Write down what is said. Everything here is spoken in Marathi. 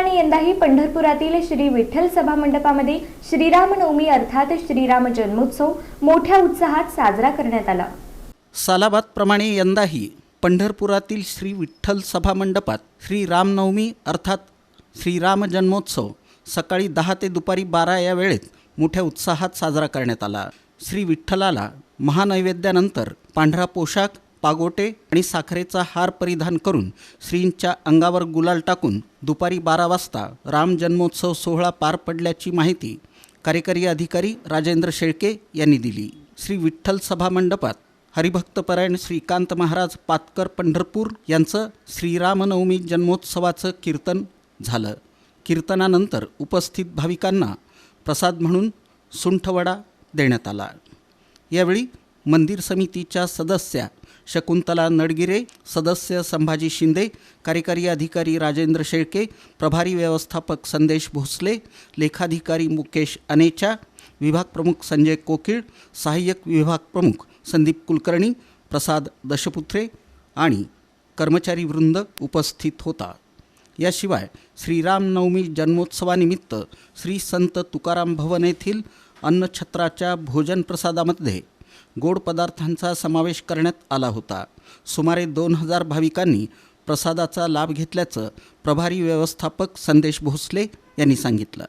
सलाबादप्रमाणे यंदाही पंढरपुरातील श्री विठ्ठल सभा मंडपामध्ये श्रीरामनवमी अर्थात श्रीराम जन्मोत्सव मोठ्या उत्साहात साजरा करण्यात आला। सलाबादप्रमाणे यंदाही पंढरपुरातील श्री विठ्ठल सभा मंडपात श्री रामनवमी अर्थात श्रीराम जन्मोत्सव सकाळी 10 ते दुपारी 12 या वेळेत मोठ्या उत्साहात साजरा करण्यात आला। श्री विठ्ठलाला महानैवेद्यानंतर पांढरा पोशाख, पागोटे आणि साखरेचा हार परिधान करून श्रींच्या अंगावर गुलाल टाकून दुपारी 12 वाजता राम जन्मोत्सव सोहळा पार पडल्याची माहिती कार्यकारी अधिकारी राजेंद्र शेळके यांनी दिली। श्री विठ्ठल सभा मंडपात हरिभक्तपरायण श्रीकांत महाराज पातकर पंढरपूर यांचं श्रीरामनवमी जन्मोत्सवाचं कीर्तन झालं। कीर्तनानंतर उपस्थित भाविकांना प्रसाद म्हणून सुंठवडा देण्यात आला। यावेळी मंदिर समितीच्या सदस्या शकुंतला नडगिरे, सदस्य संभाजी शिंदे, कार्यकारी अधिकारी राजेंद्र शेळके, प्रभारी व्यवस्थापक संदेश भोसले, लेखाधिकारी मुकेश अनेचा, विभाग प्रमुख संजय कोकिळ, सहाय्यक विभाग प्रमुख संदीप कुलकर्णी, प्रसाद दशपुत्रे आणि कर्मचारी वृंद उपस्थित होता। याशिवाय श्रीरामनवमी जन्मोत्सवानिमित्त श्री संत तुकाराम भवन येथील अन्नछत्राच्या भोजन प्रसादामध्ये गोड पदार्थांचा समावेश करण्यात आला होता। सुमारे 2000 भाविकांनी प्रसादाचा लाभ घेतल्याचं प्रभारी व्यवस्थापक संदेश भोसले यांनी सांगितलं।